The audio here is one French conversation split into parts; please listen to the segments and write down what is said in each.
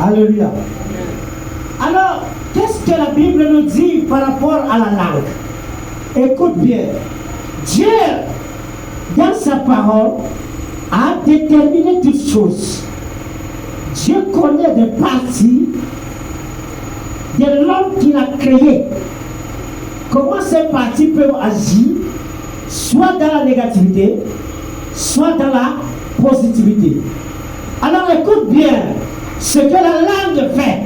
Alléluia. Alors, qu'est-ce que la Bible nous dit par rapport à la langue? Écoute bien. Dieu, dans sa parole, a déterminé toutes choses. Dieu connaît des parties de l'homme qu'il a créé. Comment ces parties peuvent agir, soit dans la négativité, soit dans la positivité. Alors écoute bien ce que la langue fait.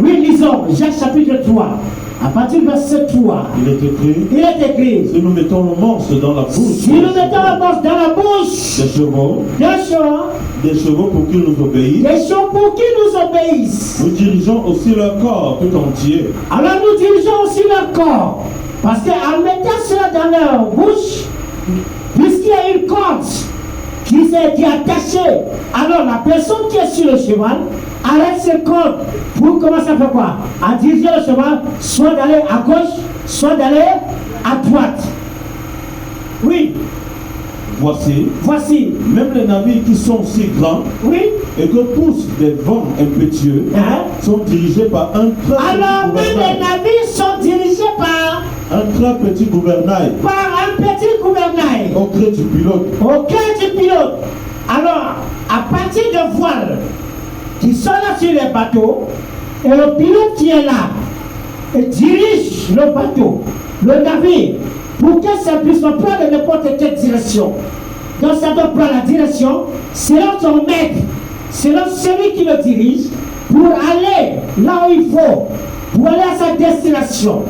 Oui, lisons Jacques chapitre 3, à partir du verset 3. Il est écrit, si nous mettons le morceau dans la bouche, des chevaux pour qu'ils nous obéissent, nous dirigeons aussi leur corps tout entier. Alors nous dirigeons aussi leur corps, parce qu'en mettant cela dans leur bouche, puisqu'il y a une corde qui est attachée, alors la personne qui est sur le cheval arrête ses cordes pour commencer à faire quoi? À diriger le cheval, soit d'aller à gauche, soit d'aller à droite. Oui. Voici. Même les navires qui sont si grands, oui, et que poussent des vents impétueux, sont dirigés par un très petit gouvernail. Alors même les navires sont dirigés par un très petit gouvernail. Au gré du pilote. Alors, à partir de voiles qui sont là sur les bateaux, et le pilote qui est là et dirige le bateau, le navire, pour que ça puisse pas prendre n'importe quelle direction. Donc ça doit prendre la direction selon son maître, selon celui qui le dirige, pour aller là où il faut, pour aller à sa destination.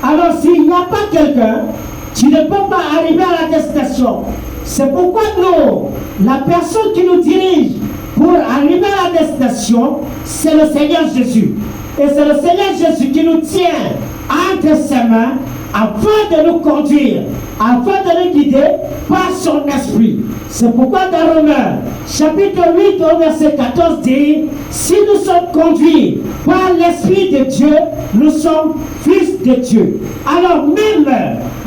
Alors s'il n'y a pas quelqu'un, tu ne peux pas arriver à la destination. C'est pourquoi nous, la personne qui nous dirige pour arriver à la destination, c'est le Seigneur Jésus. Et c'est le Seigneur Jésus qui nous tient entre ses mains afin de nous conduire, afin de nous guider par son esprit. C'est pourquoi dans Romains, chapitre 8 au verset 14 dit, si nous sommes conduits par l'Esprit de Dieu, nous sommes fils de Dieu. Alors même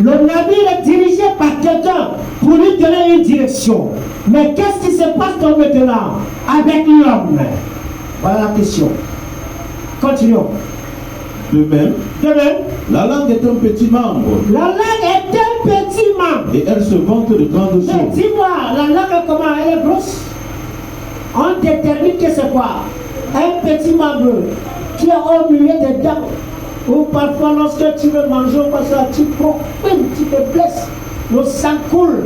le navire est dirigé par quelqu'un pour lui donner une direction. Mais qu'est-ce qui se passe donc maintenant avec l'homme? Voilà la question. Continuons. De même, la langue est un petit membre. La langue est un petit membre. Et elle se vante de grandes choses. Mais dis-moi, la langue, comment elle est grosse? On détermine que c'est quoi? Un petit membre qui est au milieu des dents. Ou parfois, lorsque tu veux manger, parce que tu prends tu te blesses. Le sang coule.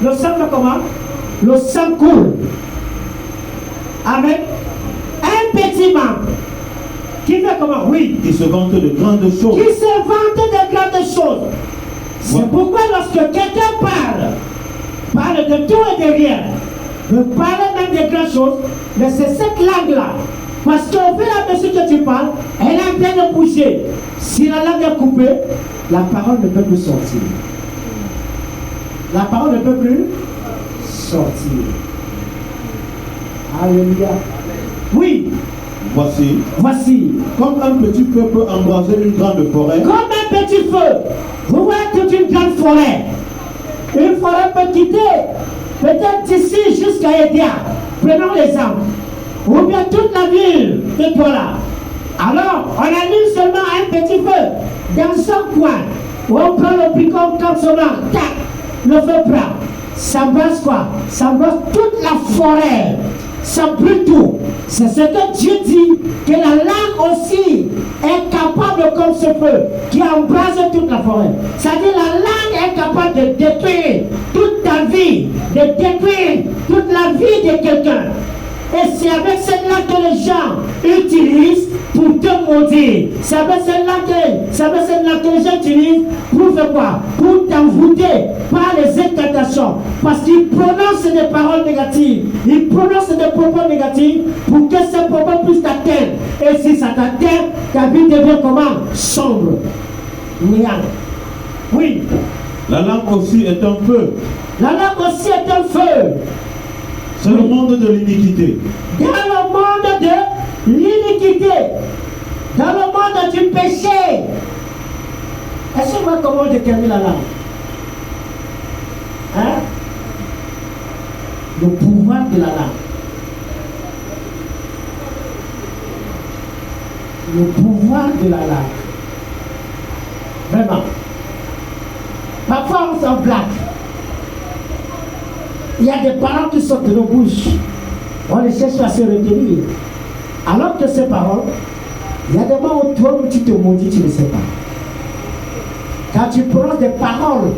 Le sang fait comment? Le sang coule. Amen. Un petit membre. Qui fait comment? Oui. Qui se vante de grandes choses. Qui se vante de grandes choses. C'est pourquoi lorsque quelqu'un parle de tout et de rien, de parler même de grandes choses, mais c'est cette langue-là. Parce qu'au fur et à mesure que tu parles, elle est en train de bouger. Si la langue est coupée, la parole ne peut plus sortir. La parole ne peut plus sortir. Alléluia. Oui. Voici, comme un petit feu peut embraser une grande forêt. Comme un petit feu. Vous voyez toute une grande forêt. Une forêt peut quitter, peut-être d'ici jusqu'à Edia. Prenons l'exemple. Ou bien toute la ville de Douala. Alors, on allume seulement un petit feu dans un coin. Où on prend le picon comme cela. Tac, le feu prend. Ça embrasse quoi? Ça embrasse toute la forêt. Ça brûle tout. C'est ce que Dieu dit, que la langue aussi est capable comme ce feu qui embrase toute la forêt. C'est-à-dire la langue est capable de détruire toute ta vie, de détruire toute la vie de quelqu'un. Et c'est avec cette langue que les gens utilisent pour te maudire. C'est avec cette langue que les gens utilisent pour faire quoi? Pour t'envoûter par les incantations. Parce qu'ils prononcent des paroles négatives. Ils prononcent des propos négatifs pour que ces propos puissent t'atteindre. Et si ça t'atteint, ta vie devient comment? Sombre. Néant. Oui. La langue aussi est un feu. La langue aussi est un feu. C'est le monde de l'iniquité. Dans le monde de l'iniquité. Dans le monde du péché. Est-ce que vous voyez comment on détermine la langue? Hein? Le pouvoir de la langue. le pouvoir de la langue. Vraiment. Parfois, on s'en blague. Il y a des paroles qui sortent de nos bouches. On les cherche à se retenir. Alors que ces paroles, il y a des moments où toi, où tu te maudis, tu ne sais pas. Quand tu prononces des paroles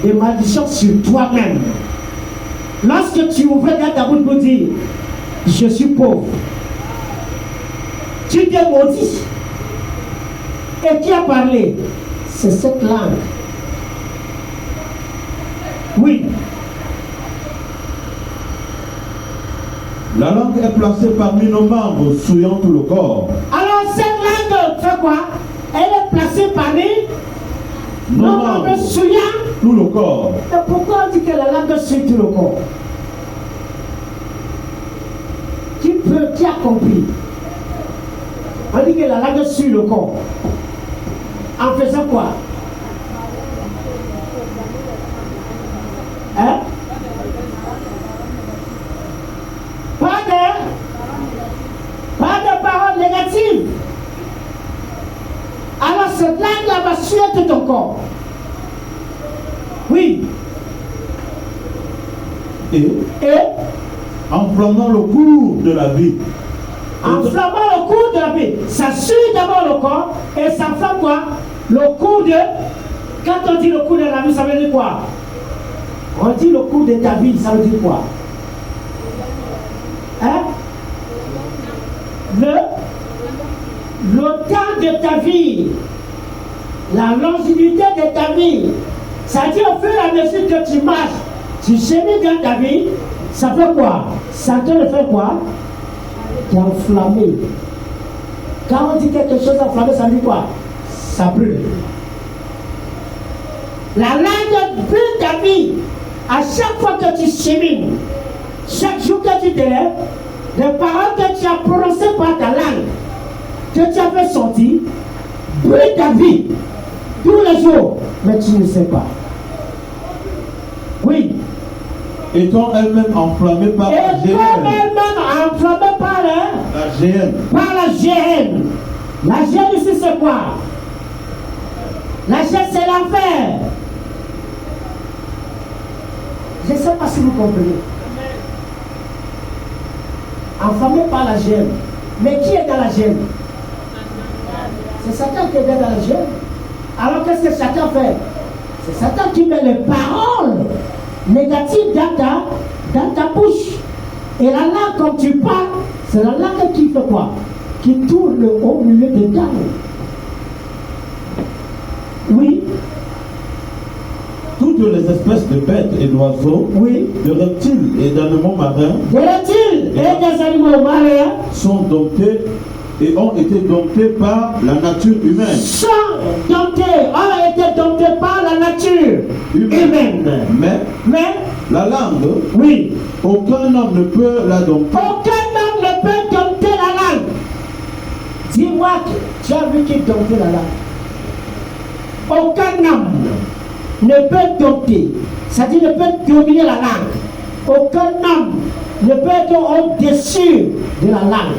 de malédiction sur toi-même, lorsque tu ouvres dans ta bouche pour dire, je suis pauvre, tu t'es maudit. Et qui a parlé? C'est cette langue. Oui. La langue est placée parmi nos membres, souillant tout le corps. Alors cette langue fait quoi? Elle est placée parmi nos membres souillant tout le corps. Et pourquoi on dit que la langue souille tout le corps? Qui a compris? On dit que la langue souille le corps. En faisant quoi? Hein? Pas de paroles négatives. Alors cette langue-là va suer tout ton corps. Oui. Et enflammant le cours de la vie. Enflammant le cours de la vie. Ça suit d'abord le corps et ça enflamme quoi? Le cours de... Quand on dit le cours de la vie, ça veut dire quoi? On dit le cours de ta vie, ça veut dire quoi? Hein? Le temps de ta vie, la longévité de ta vie, ça dit au fur et à mesure que tu marches, tu chemines dans ta vie, ça fait quoi? Ça te le fait quoi? T'es enflammé. Quand on dit quelque chose enflammé, ça dit quoi? Ça brûle. La langue brûle ta vie. À chaque fois que tu chemines, chaque jour que tu te lèves, les paroles que tu as prononcées par ta langue, que tu as fait sortir, brûlent ta vie tous les jours, mais tu ne sais pas. Oui. Étant elle-même enflammée par la GN. Elle-même enflammée par la GN. Par la GN. La GN ici c'est quoi? La GN c'est l'enfer. Je ne sais pas si vous comprenez. Enflammé par la gêne. Mais qui est dans la gêne? C'est Satan qui est dans la gêne. Alors qu'est-ce que Satan fait? C'est Satan qui met les paroles négatives dans ta bouche. Et la langue, comme tu parles, c'est la langue qui fait quoi? Qui tourne au milieu des dents. Oui. Toutes les espèces de bêtes et d'oiseaux, oui, de reptiles et d'animaux marins, des reptiles et des animaux marins sont domptés et ont été domptés par la nature humaine. Sont domptés, ont été domptés par la nature humaine. Mais la langue, oui, aucun homme ne peut la dompter. Aucun homme ne peut dompter la langue. Dis-moi, tu as vu qui dompter la langue? Aucun homme ne peut dompter, c'est-à-dire ne peut dominer la langue. Aucun homme ne peut être au-dessus de la langue.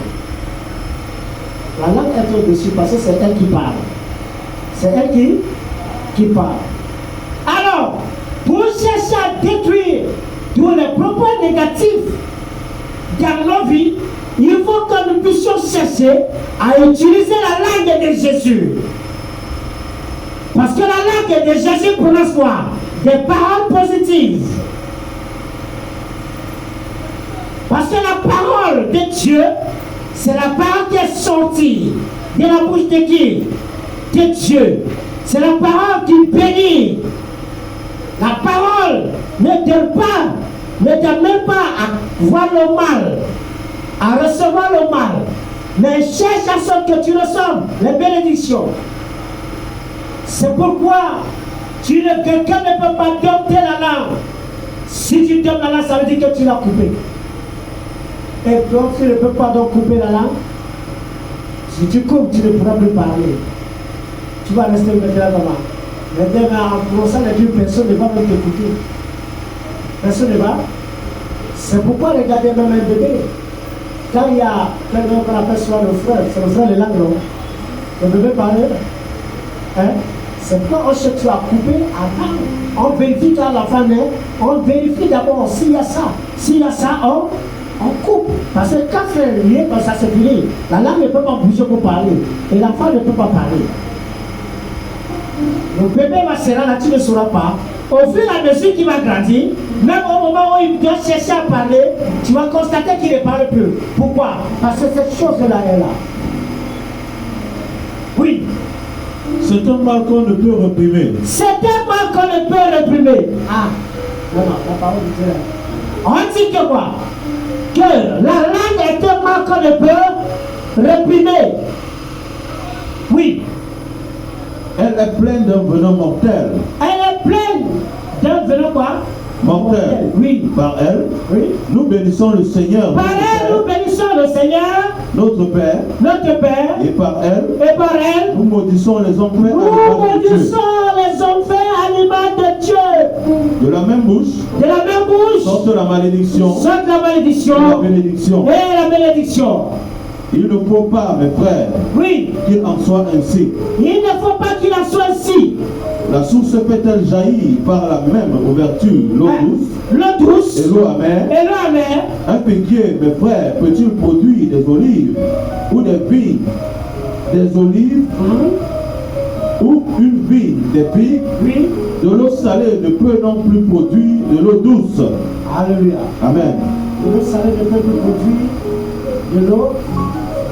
La langue est au-dessus parce que c'est elle qui parle. C'est elle qui parle. Alors, pour chercher à détruire tous les propos négatifs dans nos vies, il faut que nous puissions chercher à utiliser la langue de Jésus. Parce que la langue de Jésus prononce quoi? Des paroles positives. Parce que la parole de Dieu, c'est la parole qui est sortie de la bouche de qui? De Dieu. C'est la parole qui bénit. La parole ne t'aide même pas à voir le mal, à recevoir le mal, mais cherche à ce que tu reçoives les bénédictions. C'est pourquoi quelqu'un ne peut pas dompter la langue. Si tu domptes la langue, ça veut dire que tu l'as coupée. Et donc, tu ne peux pas donc couper la langue. Si tu coupes, tu ne pourras plus parler. Tu vas rester maintenant comment? Maintenant, en prononçant les dieux, personne ne va même t'écouter. Personne ne va. C'est pourquoi regardez même un bébé. Quand il y a quelqu'un qu'on appelle souvent le frère, c'est le frère de langue, Le bébé parlait. Hein? C'est quand on cherche à couper, avant, on vérifie quand l'enfant naît, on vérifie d'abord s'il y a ça. S'il y a ça, on coupe. Parce que quand c'est lié, comme ça c'est fini. La langue ne peut pas bouger pour parler. Et l'enfant ne peut pas parler. Le bébé va se rendre là, tu ne sauras pas. Au fur et à mesure qu'il va grandir, même au moment où il doit chercher à parler, tu vas constater qu'il ne parle plus. Pourquoi? Parce que cette chose-là est là. Oui. C'est un mal qu'on ne peut réprimer. C'est un mal qu'on ne peut réprimer. Ah, non, la parole de Dieu. On dit que quoi? Que la langue est un mal qu'on ne peut réprimer. Oui. Elle est pleine d'un venin mortel. Elle est pleine d'un venin quoi? Mortel. Oui. Par elle, oui. Nous bénissons le Seigneur. Par elle, nous bénissons le Seigneur. Notre Père. Notre Père. Et par elle. Et par elle. Nous maudissons les enfers. Nous maudissons les enfers animaux de Dieu. De la même bouche. De la même bouche. Sorte la malédiction. Sorte la malédiction. Et la bénédiction. Et la bénédiction. Il ne faut pas, mes frères, oui, qu'il en soit ainsi. Il ne faut pas qu'il en soit ainsi. La source peut-elle jaillir par la même ouverture, l'eau douce et l'eau amère? Un figuier, mes frères, peut-il produire des olives ou des vignes, des olives ou une vigne, des figues? Oui. De l'eau salée ne peut non plus produire de l'eau douce. Alléluia. Amen. De l'eau salée ne peut plus produire de l'eau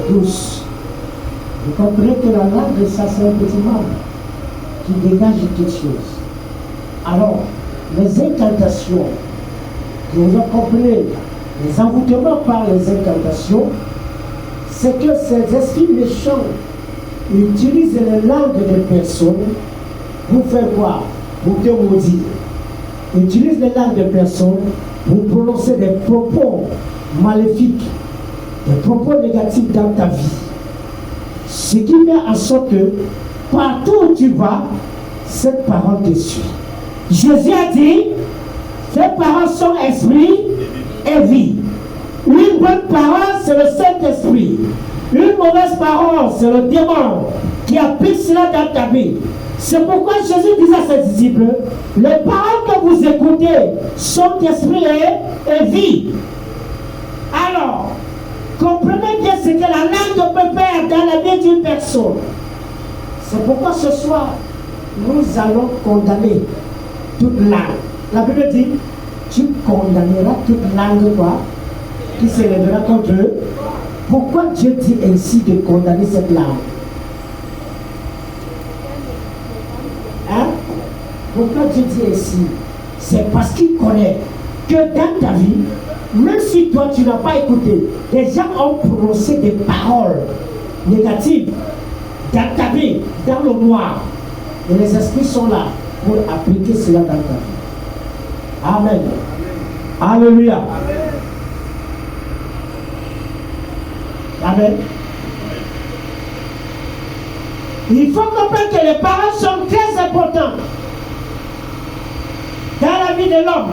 douce. Vous comprenez que la langue, ça c'est un petit mal qui dégage quelque chose. Alors, les incantations, que vous comprenez, les envoûtements par les incantations, c'est que ces esprits méchants utilisent les langues des personnes pour faire quoi? Pour te maudire. Ils utilisent les langues des personnes pour prononcer des propos maléfiques, des propos négatifs dans ta vie. Ce qui fait en sorte que partout où tu vas, cette parole te suit. Jésus a dit, ces paroles sont esprit et vie. Une bonne parole, c'est le Saint-Esprit. Une mauvaise parole, c'est le démon qui applique cela dans ta vie. C'est pourquoi Jésus disait à ses disciples, les paroles que vous écoutez sont esprit et vie. Alors, comprenez bien ce que la langue peut faire dans la vie d'une personne. C'est pourquoi ce soir, nous allons condamner toute langue. La Bible dit, tu condamneras toute langue quoi, qui s'élèvera contre eux. Pourquoi Dieu dit ainsi de condamner cette langue? Hein? Pourquoi Dieu dit ainsi? C'est parce qu'il connaît que dans ta vie, même si toi tu n'as pas écouté, les gens ont prononcé des paroles négatives dans ta vie, dans le noir. Et les esprits sont là pour appliquer cela dans ta vie. Amen. Alléluia. Amen. Il faut comprendre que les paroles sont très importantes dans la vie de l'homme.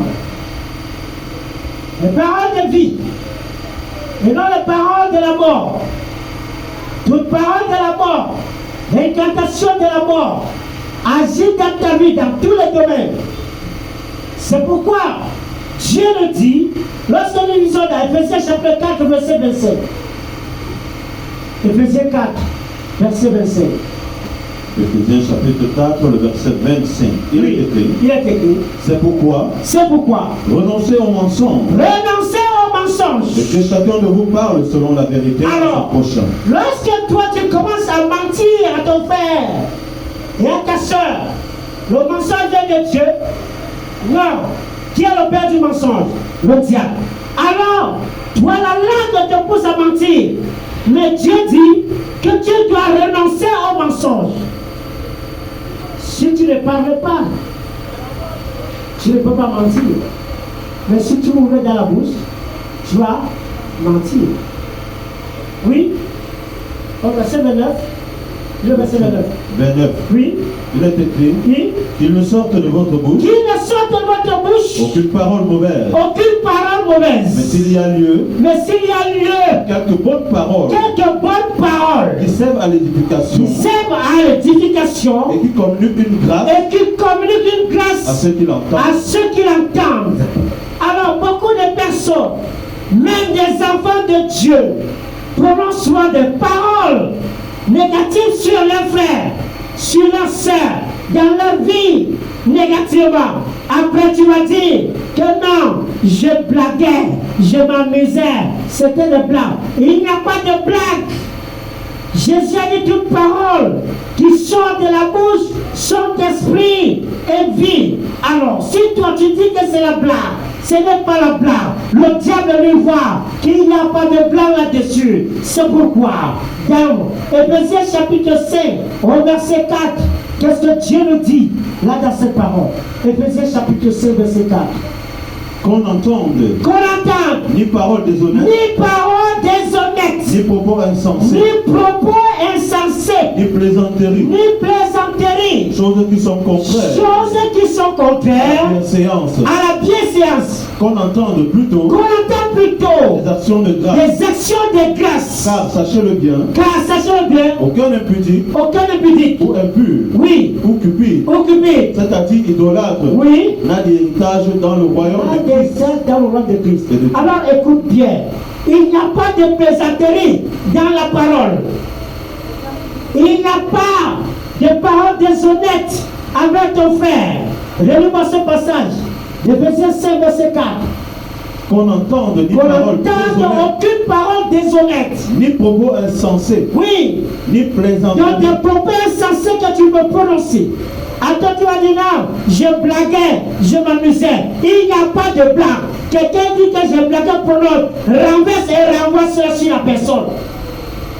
Les paroles de vie et non les paroles de la mort. Toute parole de la mort, l'incantation de la mort, agit dans ta vie, dans tous les domaines. C'est pourquoi Dieu le dit, lorsque nous lisons dans Ephésiens chapitre 4, verset 25. Ephésiens 4, verset 25. Ephésiens chapitre 4, le verset 25. Il est écrit. C'est pourquoi. Renoncez au mensonge. Et que chacun de vous parle selon la vérité à son prochain. Lorsque toi tu commences à mentir à ton frère et à ta soeur, le mensonge vient de Dieu. Non. Qui est le père du mensonge? Le diable. Alors, toi la langue te pousse à mentir. Mais Dieu dit que tu dois renoncer au mensonge. Si tu ne parles pas, tu ne peux pas mentir. Mais si tu ouvres dans la bouche, tu vas mentir. Oui. Au verset 29. Le verset 29. 29. Oui. Il est écrit. Oui. Qu'il ne sorte de votre bouche. Qu'il ne sorte de votre bouche. Aucune parole mauvaise. Aucune parole mauvaise. Mais s'il y a lieu. Quelques bonnes paroles. Qui servent à l'édification. Et qui communiquent une grâce. À ceux qui l'entendent. Alors beaucoup de personnes, même des enfants de Dieu, prononcent souvent des paroles négatives sur leurs frères, sur leurs sœurs, dans leur vie, négativement. Après tu vas dire que non, je blaguais, je m'amusais, c'était des blagues. Il n'y a pas de blague. Jésus a dit toute parole qui sort de la bouche sont esprit et vie. Alors, si toi tu dis que c'est la blague, ce n'est pas la blague. Le diable lui voit qu'il n'y a pas de blague là-dessus. C'est pourquoi, dans Éphésiens chapitre 5, au verset 4, qu'est-ce que Dieu nous dit là dans cette parole? Éphésiens chapitre 5, verset 4. Qu'on entende ni parole déshonnête, ni propos insensés, ni plaisanteries, choses qui sont contraires à la bienséance. Qu'on entende plutôt des actions de grâce. Car sachez-le bien, aucun impudique ou impur ou cupide, c'est-à-dire idolâtre, n'a d'héritage dans le royaume de Christ. Alors écoute bien, il n'y a pas de plaisanterie dans la parole. Il n'y a pas de paroles déshonnêtes avec ton frère. Relis-moi ce passage. Éphésiens 5, verset 4. Qu'on entende aucune parole déshonnête. Ni propos insensés. Oui. Ni plaisanteries. Donc des propos insensés que tu peux prononcer. Attends, tu vas dire non, je blaguais, je m'amusais. Il n'y a pas de blague. Quelqu'un dit que je blaguais pour l'autre. Renverse et renvoie cela sur la personne.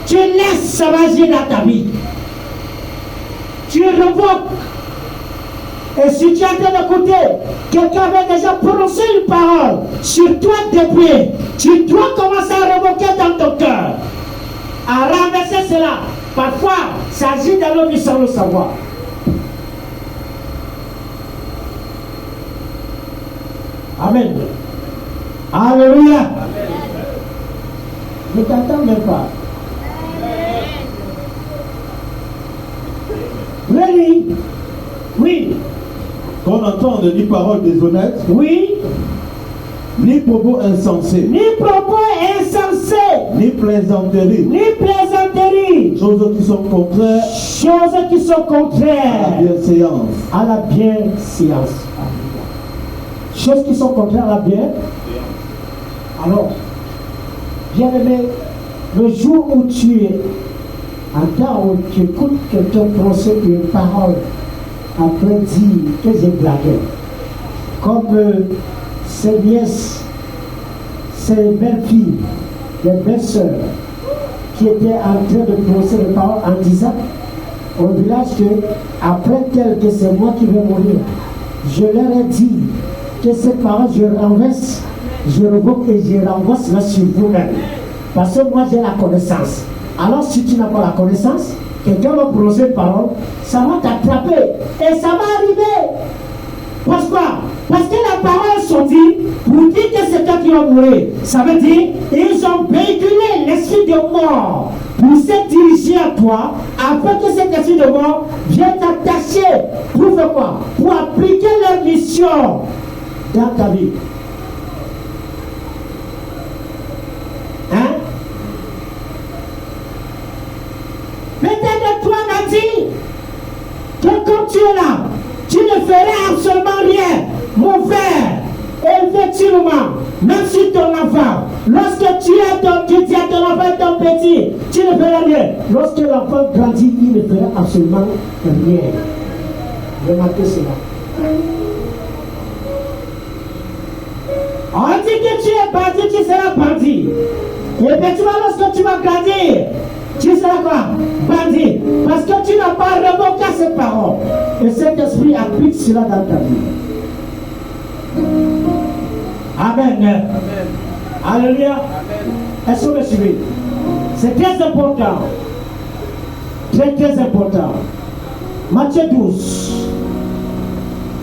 Tu laisses ça agir dans ta vie. Tu revoques. Et si tu es en train d'écouter, quelqu'un avait déjà prononcé une parole sur toi depuis, tu dois commencer à revoquer dans ton cœur. À renverser cela. Parfois, ça agit dans nos vies sans le savoir. Amen. Alléluia. Ne t'attends même pas. Ready? Oui. Qu'on entende ni paroles déshonnêtes. Oui. Ni propos insensés. Ni propos insensés. Ni plaisanteries. Ni plaisanteries. Choses qui sont contraires. Choses qui sont contraires. À la bienséance. À la bienséance. Choses qui sont contraires à la bien. Alors, bien aimé, le jour où tu es en temps où tu écoutes quelqu'un prononcer une parole après dire que j'ai blagué, comme ses nièces, ses belles-filles, les belles-sœurs qui étaient en train de prononcer les paroles en disant au village que après tel que c'est moi qui vais mourir, je leur ai dit que cette parole je renverse, je revoque et je renvoie cela sur vous-même. Parce que moi j'ai la connaissance. Alors si tu n'as pas la connaissance, quelqu'un va prononcer une parole, ça va t'attraper et ça va arriver. Pourquoi? Parce que la parole sortie pour dire que c'est toi qui vas mourir. Ça veut dire ils ont véhiculé l'esprit de mort pour se diriger à toi afin que cet esprit de mort vienne t'attacher. Pour faire quoi? Pour appliquer leur mission dans ta vie. Hein? Peut-être que toi, Nadine, que quand tu es là, tu ne ferais absolument rien, mon frère, effectivement, même si ton enfant, lorsque tu dis à ton enfant, ton petit, tu ne feras rien. Lorsque l'enfant grandit, il ne fera absolument rien. Remarquez cela. On dit que tu es bandit, tu seras bandit. Et effectivement, lorsque tu vas grandir, tu seras quoi? Bandit. Parce que tu n'as pas revoqué ces paroles. Et cet esprit applique cela dans ta vie. Amen. Amen. Alléluia. Est-ce que vous me suivez? C'est très important. Très très important. Matthieu 12.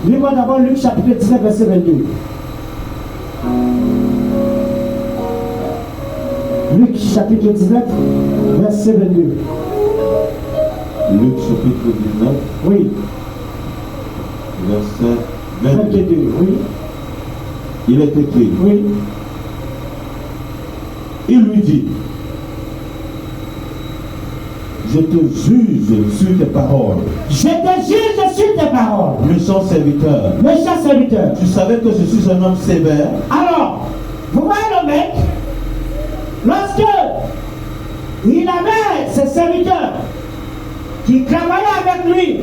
Lis-moi d'abord Luc chapitre 19, verset 22. chapitre 19, verset 22. Luc chapitre 19. Oui. Verset 22. Oui. Il est écrit. Oui. Il lui dit, je te juge sur tes paroles. Je te juge sur tes paroles. Méchant serviteur. Méchant serviteur. Tu savais que je suis un homme sévère. Alors, vous voyez le mec, lorsque il avait ses serviteurs qui travaillaient avec lui,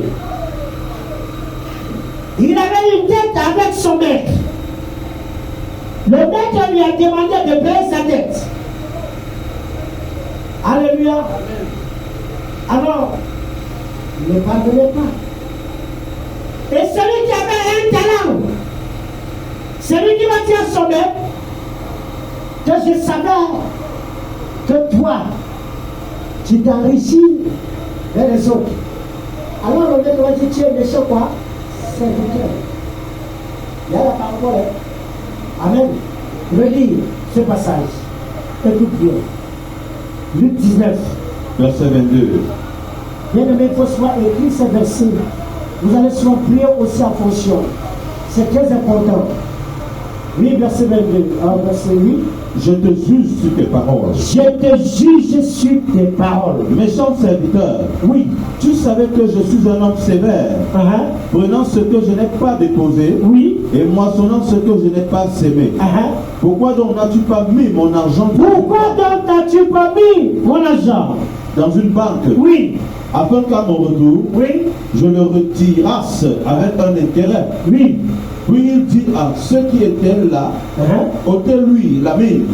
il avait une dette avec son maître. Le maître lui a demandé de payer sa dette. Alléluia. Alors, il ne pardonnait pas. Et celui qui avait un talent, celui qui va dire à son maître, que je savais que toi, tu t'enrichis vers les autres. Alors le maître va dire, tu es méchant quoi? Serviteur. Il y a la parole. Amen. Relis ce passage. Écoute bien. Luc 19. Verset 22. Bien aimé, il faut soit écrit ce verset. Vous allez souvent prier aussi en fonction. C'est très important. Oui, verset 22. Verset 8. Je te juge sur tes paroles. Je te juge sur tes paroles. Méchant serviteur. Oui. Tu savais que je suis un homme sévère, prenant ce que je n'ai pas déposé, oui, et moissonnant ce que je n'ai pas sémé. Pourquoi donc n'as-tu pas mis mon argent? Pourquoi donc n'as-tu pas mis mon argent dans une banque? Oui. Afin qu'à mon retour, oui, je le retirasse avec un intérêt. Oui. Puis il dit à ceux qui étaient là, ôtez-lui la mine.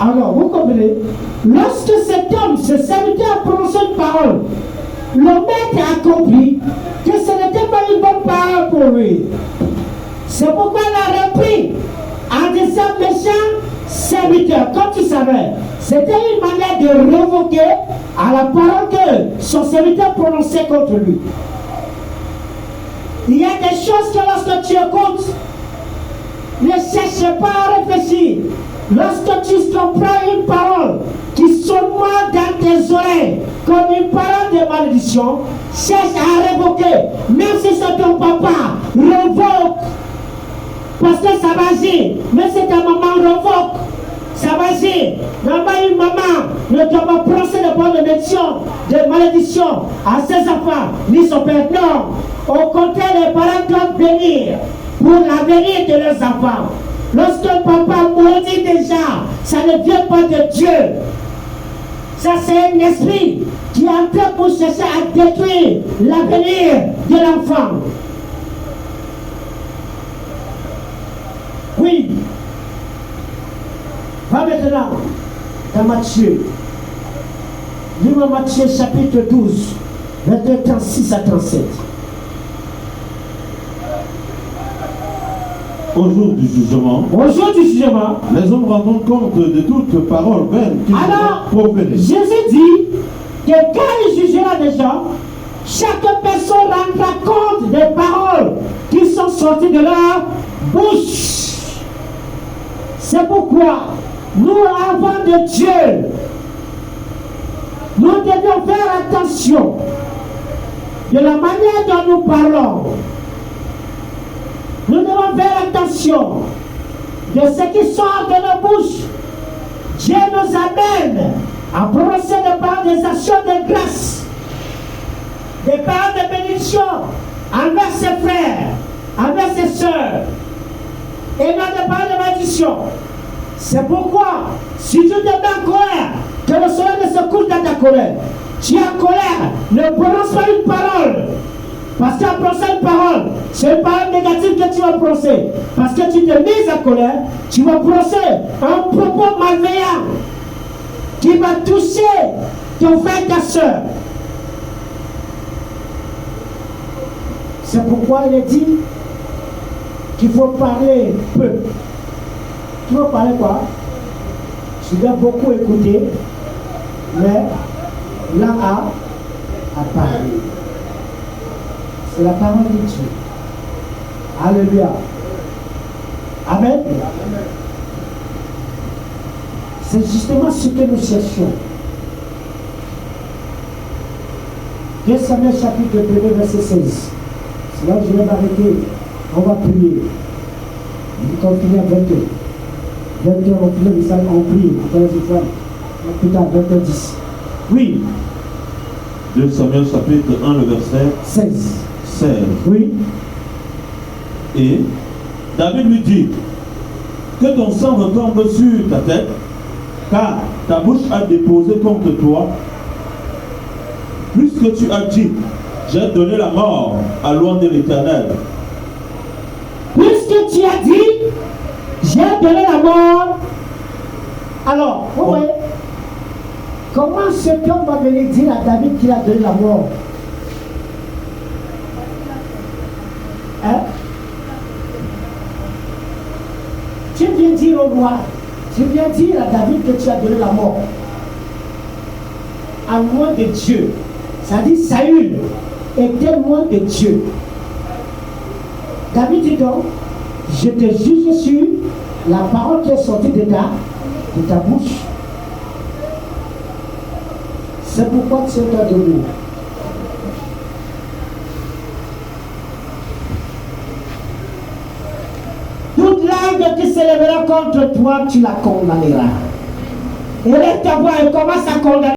Alors, vous comprenez, lorsque cet homme, ce serviteur, a prononcé une parole, le maître a compris que ce n'était pas une bonne parole pour lui. C'est pourquoi il a repris en disant méchant serviteur. Comme tu savais, c'était une manière de révoquer à la parole que son serviteur prononçait contre lui. Il y a des choses que lorsque tu écoutes, ne cherche pas à réfléchir. Lorsque tu comprends une parole qui sonne mal dans tes oreilles comme une parole de malédiction, cherche à révoquer. Même si c'est ton papa, revoque. Parce que ça va agir. Mais c'est ta maman, revoque. Ça va agir. Normalement, une maman ne doit pas prononcer de bonnes malédictions à ses enfants, ni son père. Non. Au contraire, les parents doivent bénir pour l'avenir de leurs enfants. Lorsque papa maudit déjà, ça ne vient pas de Dieu. Ça, c'est un esprit qui est en train pour chercher à détruire l'avenir de l'enfant. Oui. Va maintenant dans Matthieu. Lis-moi Matthieu chapitre 12, verset 36 à 37. Au jour du jugement, les hommes rendront compte de toute parole vaine qu'ils ont proférée. Jésus dit que quand il jugera des gens, chaque personne rendra compte des paroles qui sont sorties de leur bouche. C'est pourquoi nous, enfants de Dieu, nous devons faire attention de la manière dont nous parlons. Nous devons faire attention de ce qui sort de nos bouches. Dieu nous amène à prononcer des paroles des actions de grâce, des paroles de bénédiction envers ses frères, envers ses sœurs, et non des paroles de malédiction. C'est pourquoi, si tu te mets en colère, que le soleil ne se couche dans ta colère. Tu es en colère, ne prononce pas une parole. Parce qu'en prononçant une parole, c'est une parole négative que tu vas prononcer. Parce que tu te mets en colère, tu vas prononcer un propos malveillant qui va toucher ton frère, ta soeur. C'est pourquoi il est dit qu'il faut parler peu. Tu vas parler quoi? Tu dois beaucoup écouter, mais là à parler. C'est la parole de Dieu. Alléluia. Amen. C'est justement ce que nous cherchons. 2 Samuel chapitre 1 verset 16. C'est là où je vais m'arrêter. On va prier. On continue à 20h. 20h, on finit, on prie. Plus tard, 20h10. Oui. 2 Samuel chapitre 1, le verset 16. Oui. Et David lui dit, que ton sang retombe sur ta tête, car ta bouche a déposé contre toi, puisque tu as dit, j'ai donné la mort à loin de l'Éternel. Puisque tu as dit, j'ai donné la mort. Alors, vous voyez, comment cet homme va venir dire à David qu'il a donné la mort? Hein? Tu viens dire au roi, tu viens dire à David que tu as donné la mort. À loin de Dieu. Ça dit Saül était loin de Dieu. David dit donc, je te juge sur la parole qui est sortie de ta bouche. C'est pourquoi tu es debout. Toute langue qui s'élèvera contre toi, tu la condamneras. Et laisse ta voix et commence à condamner.